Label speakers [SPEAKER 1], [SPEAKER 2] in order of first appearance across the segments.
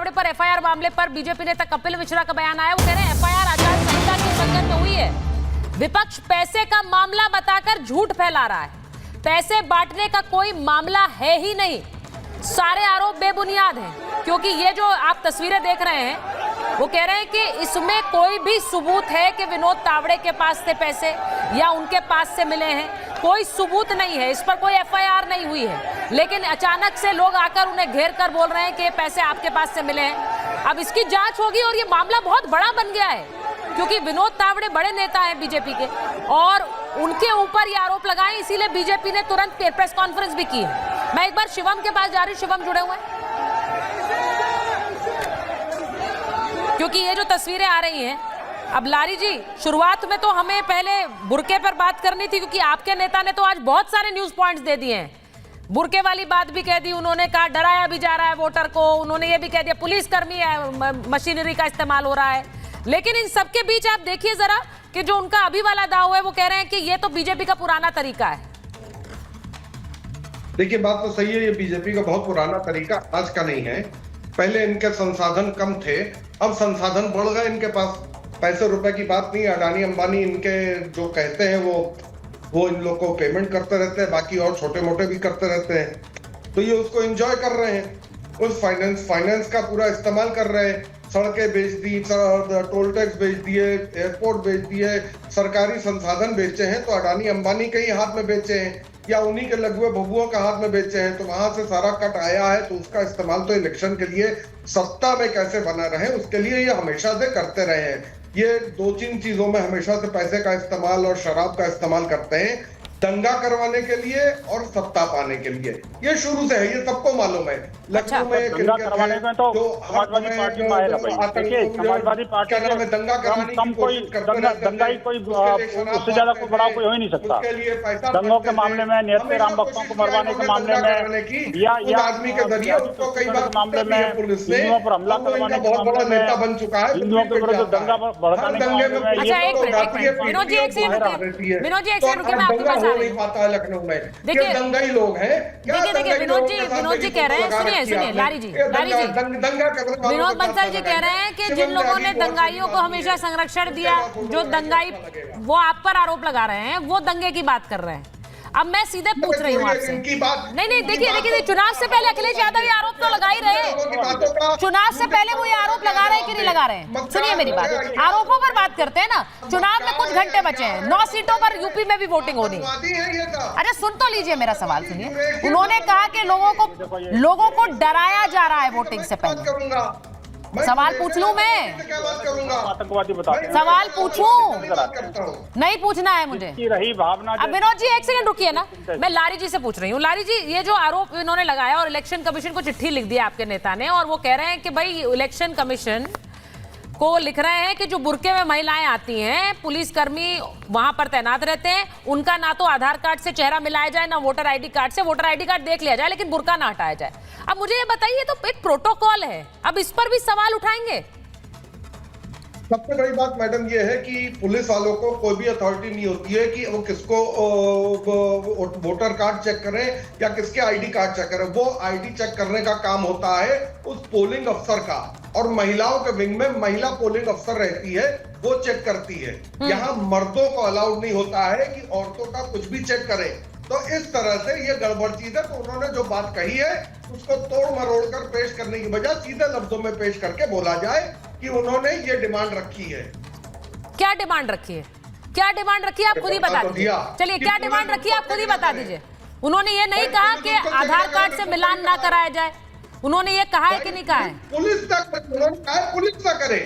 [SPEAKER 1] तावड़े पर एफआईआर मामले पर बीजेपी नेता कपिल मिश्रा का बयान आया। वो कह रहे हैं एफआईआर आचार संहिता की उल्लंघन में हुई है। विपक्ष पैसे का मामला बताकर झूठ फैला रहा है। पैसे बांटने का कोई मामला है ही नहीं। सारे आरोप बेबुनियाद हैं, क्योंकि ये जो आप तस्वीरें देख रहे हैं वो कह रहे हैं कि इसमें कोई भी सबूत है कि विनोद तावड़े के पास से पैसे या उनके पास से मिले हैं, कोई सबूत नहीं है। इस पर कोई एफआईआर नहीं हुई है, लेकिन अचानक से लोग आकर उन्हें घेर कर बोल रहे हैं कि पैसे आपके पास से मिले हैं। अब इसकी जांच होगी और ये मामला बहुत बड़ा बन गया है, क्योंकि विनोद तावड़े बड़े नेता हैं बीजेपी के और उनके ऊपर ये आरोप लगाए, इसीलिए बीजेपी ने तुरंत प्रेस कॉन्फ्रेंस भी की है। मैं एक बार शिवम के पास जा रही हूं। शिवम जुड़े हुए हैं, क्योंकि ये जो तस्वीरें आ रही हैं। अब लारी जी, शुरुआत में तो हमें पहले बुरके पर बात करनी थी, क्योंकि आपके नेता ने तो आज बहुत सारे न्यूज पॉइंट्स दे दिए हैं। बुरके वाली बात भी कह दी उन्होंने, कहा डराया भी जा रहा है वोटर को। उन्होंने ये भी कह दिया पुलिसकर्मी है, मशीनरी का इस्तेमाल हो रहा है। लेकिन इन सबके बीच आप देखिए जरा कि जो उनका अभी वाला दाव है, वो कह रहे हैं कि ये तो बीजेपी का पुराना तरीका है।
[SPEAKER 2] देखिए, बात तो सही है, ये बीजेपी का बहुत पुराना तरीका आज का नहीं है। पहले इनके संसाधन कम थे, अब संसाधन बढ़ गए इनके पास। पैसे रुपए की बात नहीं, अडानी अंबानी इनके जो कहते हैं वो इन लोग को पेमेंट करते रहते हैं, बाकी और छोटे मोटे भी करते रहते हैं। तो ये उसको एंजॉय कर रहे हैं, उस फाइनेंस का पूरा इस्तेमाल कर रहे हैं। सड़कें बेच दी, टोल टैक्स बेच दिए, एयरपोर्ट बेच दिए, सरकारी संसाधन बेचे हैं तो अडानी अंबानी के ही हाथ में बेचे हैं या उन्हीं के लघुए भगुओं का हाथ में बेचे हैं। तो वहां से सारा कट आया है, तो उसका इस्तेमाल तो इलेक्शन के लिए सत्ता में कैसे बना रहे उसके लिए ये हमेशा से करते रहे हैं। ये दो तीन चीजों में हमेशा से पैसे का इस्तेमाल और शराब का इस्तेमाल करते हैं, दंगा करवाने के लिए और सत्ता पाने के लिए। ये शुरू से है, ये सबको मालूम है। लखनऊ में
[SPEAKER 3] दंगा करवाने में तो समाजवादी पार्टी में आएगा भाई। देखिए, समाजवादी पार्टी में
[SPEAKER 2] दंगा कराने
[SPEAKER 3] कम कोई दंगा ही कोई उससे ज्यादा कोई बड़ा कोई हो ही नहीं सकता। दंगों के मामले में, नियत राम भक्तों को मरवाने के मामले में या
[SPEAKER 2] आदमी के जरिए उसको कई बार
[SPEAKER 3] मामले में, पुलिस ने हिंदुओं पर हमला करवाने के मामले में,
[SPEAKER 2] नेता बन चुका है,
[SPEAKER 3] हिंदुओं के विरुद्ध दंगा भड़काने के मामले में।
[SPEAKER 1] अच्छा, एक मिनट विनोद जी, एक सेकंड रुकिए, मैं आपके पास
[SPEAKER 2] नहीं पाता है लखनऊ में।
[SPEAKER 1] देखिए,
[SPEAKER 2] दंगाई लोग हैं।
[SPEAKER 1] देखिए विनोद जी कह रहे हैं, सुनिए लारी जी, विनोद बंसल जी कह रहे हैं कि जिन लोगों ने दंगाइयों को हमेशा संरक्षण दिया, जो दंगाई वो आप पर आरोप लगा रहे हैं, वो दंगे की बात कर रहे हैं। अब मैं सीधे पूछ रही हूँ आपसे। नहीं, देखिए, चुनाव से पहले अखिलेश यादव ये आरोप तो लगा ही रहे हैं। चुनाव से पहले वो ये आरोप लगा रहे हैं कि नहीं लगा रहे हैं? सुनिए मेरी बात, आरोपों पर बात करते हैं ना। चुनाव में कुछ घंटे बचे हैं, 9 सीटों पर यूपी में भी वोटिंग होनी है। अरे सुन तो लीजिए मेरा सवाल, सुनिए। उन्होंने कहा कि लोगों को डराया जा रहा है वोटिंग से पहले। सवाल पूछ लूं मैं?
[SPEAKER 3] आतंकवादी बताते हैं।
[SPEAKER 1] सवाल पूछूं? नहीं पूछना है मुझे।
[SPEAKER 3] रही भावना।
[SPEAKER 1] अब विनोद जी एक सेकंड रुकिए ना, मैं लारी जी से पूछ रही हूँ। लारी जी, ये जो आरोप इन्होंने लगाया और इलेक्शन कमीशन को चिट्ठी लिख दी आपके नेता ने, और वो कह रहे हैं कि भाई इलेक्शन कमीशन को लिख रहे हैं कि जो बुरके में महिलाएं आती हैं, पुलिसकर्मी वहां पर तैनात रहते हैं, उनका ना तो आधार कार्ड से चेहरा मिलाया जाए, ना वोटर आईडी कार्ड से। वोटर आईडी कार्ड देख लिया जाए, लेकिन बुरका ना हटाया जाए। अब मुझे ये बताइए, तो एक प्रोटोकॉल है, अब इस पर भी सवाल उठाएंगे?
[SPEAKER 2] सबसे बड़ी बात मैडम ये है कि पुलिस वालों को कोई भी अथॉरिटी नहीं होती है कि वो किसको वोटर कार्ड चेक करें या किसके आईडी कार्ड चेक करें। वो आईडी चेक करने का काम होता है उस पोलिंग अफसर का, और महिलाओं के विंग में महिला पोलिंग अफसर रहती है, वो चेक करती है। यहाँ मर्दों को अलाउड नहीं होता है कि औरतों का कुछ भी चेक करें। तो इस तरह से ये गड़बड़ चीज है। तो उन्होंने जो बात कही है उसको तोड़ मरोड़ कर पेश करने की बजाय सीधे लफ्जों में पेश करके बोला जाए कि उन्होंने ये डिमांड रखी है।
[SPEAKER 1] क्या डिमांड रखी है? क्या डिमांड रखी है आप खुद ही बता दीजिए। चलिए, क्या डिमांड रखी है आप खुद ही बता दीजिए। उन्होंने ये नहीं कहा कि आधार कार्ड से मिलान ना कराया जाए, उन्होंने ये कहा है कि नहीं कहा है?
[SPEAKER 2] पुलिस तक उन्होंने कहा है पुलिस ना करे।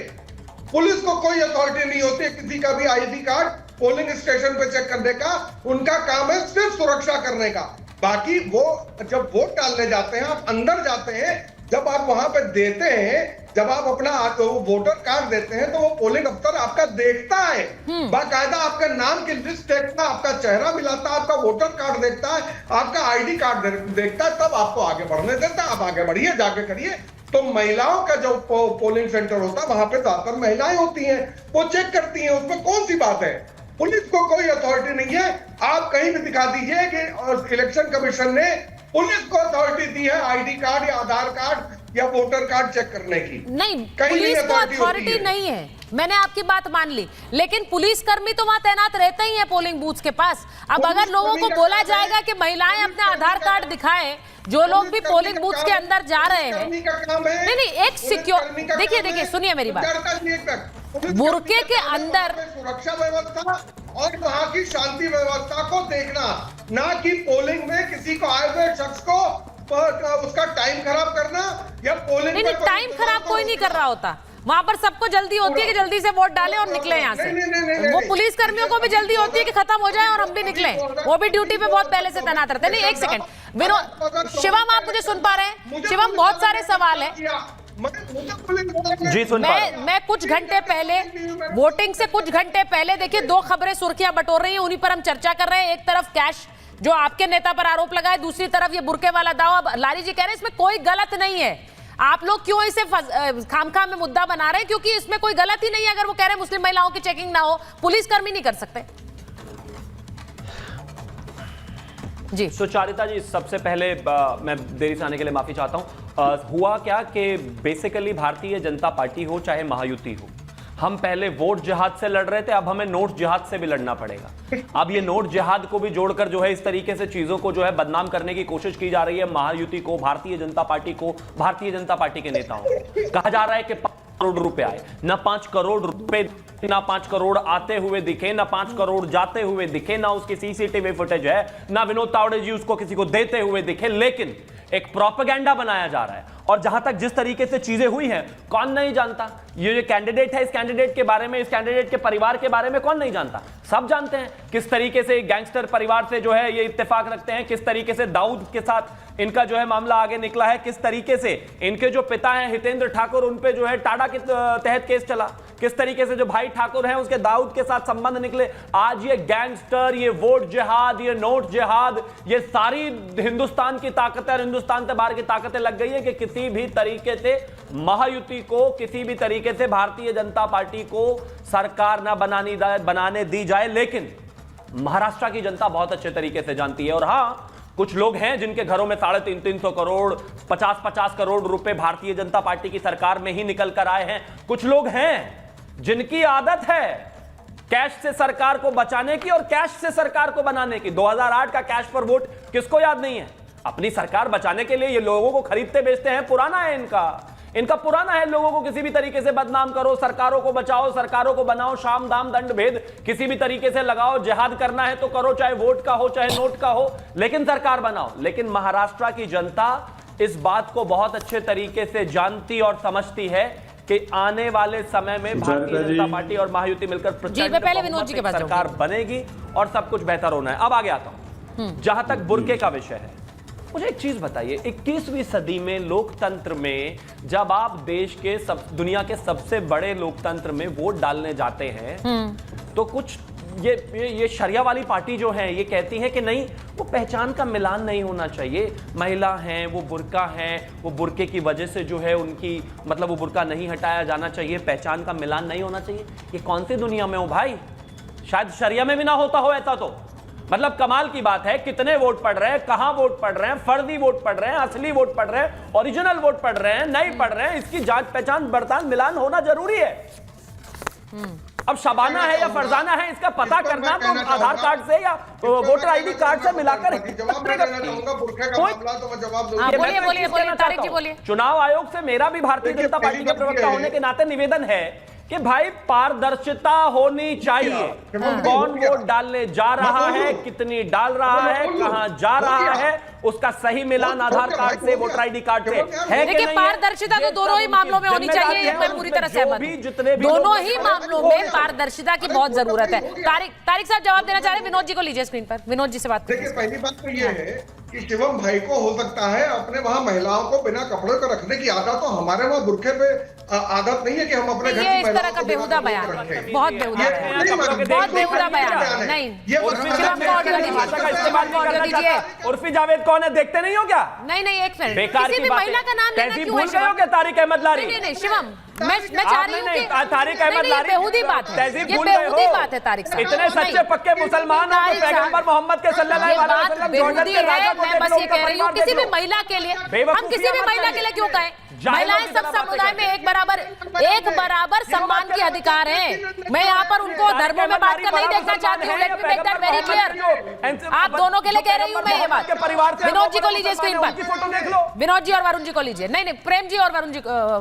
[SPEAKER 2] पुलिस को कोई अथॉरिटी नहीं होती किसी का भी आईडी कार्ड पोलिंग स्टेशन पे चेक करने का। उनका काम है सिर्फ सुरक्षा करने का। बाकी वो जब वोट डालने जाते हैं, आप अंदर जाते हैं, जब आप वहां पे देते हैं, जब आप अपना वोटर कार्ड देते हैं, तो वो पोलिंग अफसर आपका देखता है, बाकायदा आपका नाम की लिस्ट देखता है, आपका चेहरा मिलाता है, आपका वोटर कार्ड देखता है, आपका आईडी कार्ड देखता है, तब आपको आगे बढ़ने देता है। आप आगे बढ़िए, जाके करिए। तो महिलाओं का जो पोलिंग सेंटर होता है, वहां पे ज्यादातर महिलाएं होती हैं, वो चेक करती हैं। उसमें कौन सी बात है? पुलिस को कोई अथॉरिटी नहीं है। आप कहीं भी दिखा दीजिए कि इलेक्शन कमीशन ने पुलिस को अथॉरिटी दी है आईडी कार्ड या आधार कार्ड या वोटर कार्ड चेक करने की।
[SPEAKER 1] नहीं,
[SPEAKER 2] कहीं
[SPEAKER 1] पुलिस को
[SPEAKER 2] authority होती
[SPEAKER 1] अथॉरिटी
[SPEAKER 2] है।
[SPEAKER 1] नहीं है, मैंने आपकी बात मान ली, लेकिन पुलिस कर्मी तो वहां तैनात रहते ही हैं पोलिंग बूथ के पास। अब
[SPEAKER 2] पुलिस
[SPEAKER 1] अगर लोगों
[SPEAKER 2] कर्मी
[SPEAKER 1] को
[SPEAKER 2] का
[SPEAKER 1] बोला
[SPEAKER 2] काम है,
[SPEAKER 1] जाएगा कि महिलाएं अपने आधार कार्ड दिखाएं, जो लोग भी पोलिंग बूथ के अंदर जा रहे हैं, नहीं, एक सिक्योर, देखिए सुनिए मेरी बात, बुरके के अंदर
[SPEAKER 2] सुरक्षा व्यवस्था और वहां की शांति व्यवस्था को देखना, ना कि पोलिंग में किसी को आए हुए शख्स को उसका टाइम खराब करना या पोलिंग
[SPEAKER 1] नहीं, टाइम खराब कोई नहीं कर रहा होता। वहां पर सबको जल्दी होती है कि जल्दी से वोट डालें और निकले यहाँ से। वो पुलिस कर्मियों को भी जल्दी होती है कि खत्म हो जाए और हम भी निकले, वो भी ड्यूटी पे बहुत पहले से तैनात रहते हैं। नहीं, एक सेकंड विनोद, शिवम आप मुझे सुन पा रहे हैं? शिवम, बहुत सारे सवाल है
[SPEAKER 3] जी, सुन पा रहा हूं।
[SPEAKER 1] मैं कुछ घंटे पहले, वोटिंग से कुछ घंटे पहले, देखिए 2 खबरें सुर्खियां बटोर रही हैं, उन्हीं पर हम चर्चा कर रहे हैं। एक तरफ कैश जो आपके नेता पर आरोप लगा है, दूसरी तरफ ये बुरके वाला दावा। लारी जी कह रहे हैं इसमें कोई गलत नहीं है, आप लोग क्यों इसे खामखा में मुद्दा बना रहे हैं? क्योंकि इसमें कोई गलत ही नहीं है। अगर वो कह रहे हैं मुस्लिम महिलाओं की चेकिंग ना हो, पुलिसकर्मी नहीं कर सकते। जी
[SPEAKER 4] सुचारिता जी, सबसे पहले मैं देरी से आने के लिए माफी चाहता हूं। हुआ क्या कि बेसिकली भारतीय जनता पार्टी हो चाहे महायुति हो, हम पहले वोट जिहाद से लड़ रहे थे, अब हमें नोट जिहाद से भी लड़ना पड़ेगा। अब ये नोट जिहाद को भी जोड़कर जो है इस तरीके से चीजों को जो है बदनाम करने की कोशिश की जा रही है महायुति को, भारतीय जनता पार्टी को, भारतीय जनता पार्टी के नेताओं को। कहा जा रहा है कि 5 करोड़ रुपए आए, ना 5 करोड़ रुपए, ना 5 करोड़ आते हुए दिखे, ना 5 करोड़ जाते हुए दिखे, ना उसकी सीसीटीवी फुटेज है, ना विनोद तावड़े जी उसको किसी को देते हुए दिखे, लेकिन एक प्रोपेगेंडा बनाया जा रहा है। और जहां तक जिस तरीके से चीजें हुई हैं, कौन नहीं जानता? ये जो कैंडिडेट है, इस कैंडिडेट के बारे में, इस कैंडिडेट के परिवार के बारे में कौन नहीं जानता? सब जानते हैं किस तरीके से गैंगस्टर परिवार से जो है ये इत्तेफाक रखते हैं, किस तरीके से दाऊद के साथ इनका जो है मामला आगे निकला है, किस तरीके से इनके जो पिता हैं हितेंद्र ठाकुर, उन पे जो है टाडा के तहत केस चला, किस तरीके से जो भाई ठाकुर हैं उसके दाऊद के साथ संबंध निकले। आज ये गैंगस्टर, ये वोट जिहाद, ये नोट जिहाद, ये सारी हिंदुस्तान की ताकतें और हिंदुस्तान से बाहर की ताकतें लग गई है कि किसी भी तरीके से महायुति को, किसी भी तरीके से भारतीय जनता पार्टी को सरकार ना बनाने दी जाए। लेकिन महाराष्ट्र की जनता बहुत अच्छे तरीके से जानती है। और हां, कुछ लोग हैं जिनके घरों में 350 करोड़, 50 करोड़ रुपए भारतीय जनता पार्टी की सरकार में ही निकल कर आए हैं। कुछ लोग हैं जिनकी आदत है कैश से सरकार को बचाने की और कैश से सरकार को बनाने की। 2008 का कैश पर वोट किसको याद नहीं है? अपनी सरकार बचाने के लिए ये लोगों को खरीदते बेचते हैं, पुराना है इनका पुराना है। लोगों को किसी भी तरीके से बदनाम करो, सरकारों को बचाओ, सरकारों को बनाओ, शाम दाम दंड भेद किसी भी तरीके से लगाओ, जिहाद करना है तो करो, चाहे वोट का हो चाहे नोट का हो, लेकिन सरकार बनाओ। लेकिन महाराष्ट्र की जनता इस बात को बहुत अच्छे तरीके से जानती और समझती है कि आने वाले समय में भारतीय जनता पार्टी और महायुति मिलकर प्रचंड सरकार बनेगी और सब कुछ बेहतर होना है। अब आगे आता हूं, जहां तक बुर्के का विषय है, मुझे एक चीज बताइए, 21वीं सदी में लोकतंत्र में जब आप देश के दुनिया के सबसे बड़े लोकतंत्र में वोट डालने जाते हैं, तो कुछ ये शरिया वाली पार्टी जो है ये कहती है कि नहीं, वो पहचान का मिलान नहीं होना चाहिए, महिला हैं, वो बुर्का हैं, वो बुर्के की वजह से जो है उनकी मतलब वो बुर्का नहीं हटाया जाना चाहिए, पहचान का मिलान नहीं होना चाहिए। ये कौन सी दुनिया में हो भाई? शायद शरिया में भी ना होता हो ऐसा। तो मतलब कमाल की बात है, कितने वोट पड़ रहे हैं, कहां वोट पड़ रहे हैं, फर्जी वोट पड़ रहे हैं, असली वोट पड़ रहे हैं, ओरिजिनल वोट पड़ रहे हैं, नहीं पड़ रहे हैं, इसकी जांच पहचान बर्तान मिलान होना जरूरी है। अब शबाना है या फरजाना है, इसका पता करना तो आधार कार्ड से या वोटर आईडी कार्ड से मिलाकर। चुनाव आयोग से मेरा भी भारतीय जनता पार्टी के प्रवक्ता होने के नाते निवेदन है कि भाई पारदर्शिता होनी चाहिए। कौन वोट डालने जा रहा है, कितनी डाल रहा है, कहां जा रहा है, उसका सही मिलान आधार कार्ड से, वोटर आईडी कार्ड से है कि नहीं।
[SPEAKER 1] पारदर्शिता तो दोनों ही मामलों में होनी चाहिए, मैं पूरी तरह सहमत हूं। दोनों ही मामलों में पारदर्शिता की बहुत जरूरत है। तारिक साहब जवाब देना चाह रहे हैं, विनोद जी को लीजिए स्क्रीन पर, विनोद जी से बात
[SPEAKER 2] देखिए। पहली बात तो ये है कि शिवम भाई को हो सकता है अपने वहां महिलाओं को बिना कपड़े को रखने की आदत, तो हमारे वहां बुरखे पे आदत नहीं है कि हम अपने घर की
[SPEAKER 1] महिलाओं को बेहुदा बयान है, बहुत बेहुदा बयान है। नहीं,
[SPEAKER 4] उर्फी जावेद कौन है, देखते नहीं हो क्या?
[SPEAKER 1] नहीं, एक मिनट,
[SPEAKER 4] बेकार
[SPEAKER 1] किसी भी महिला का नाम लेना क्यों है?
[SPEAKER 4] भूल गए हो क्या तारिक अहमद लारी?
[SPEAKER 1] नहीं शिवम, मैं चाह रही हूं कि
[SPEAKER 4] तारिक अहमद लारी
[SPEAKER 1] बेहुदी बात है,
[SPEAKER 4] तहजीब
[SPEAKER 1] ये
[SPEAKER 4] भूल गए
[SPEAKER 1] बेहुदी
[SPEAKER 4] हो।
[SPEAKER 1] बात है तारिक साहब।
[SPEAKER 4] इतने सच्चे पक्के मुसलमान हो तो पैगंबर मोहम्मद के सल्लल्लाहु अलैहि वसल्लम जॉर्डन के राजा को
[SPEAKER 1] मैं बस ये कह रही हूं, किसी भी महिला के लिए, हम किसी भी महिला के लिए क्यों कहें? महिलाएं सब समुदाय में एक बराबर सम्मान के अधिकार हैं। मैं यहाँ पर उनको धर्मों में बांट कर नहीं देखना चाहती हूँ। Let me make that very clear. आप दोनों के लिए कह रही हूँ मैं ये बात। विनोद जी को लीजिए स्क्रीन पर, विनोद जी और वरुण जी को लीजिए। नहीं, प्रेम जी और वरुण जी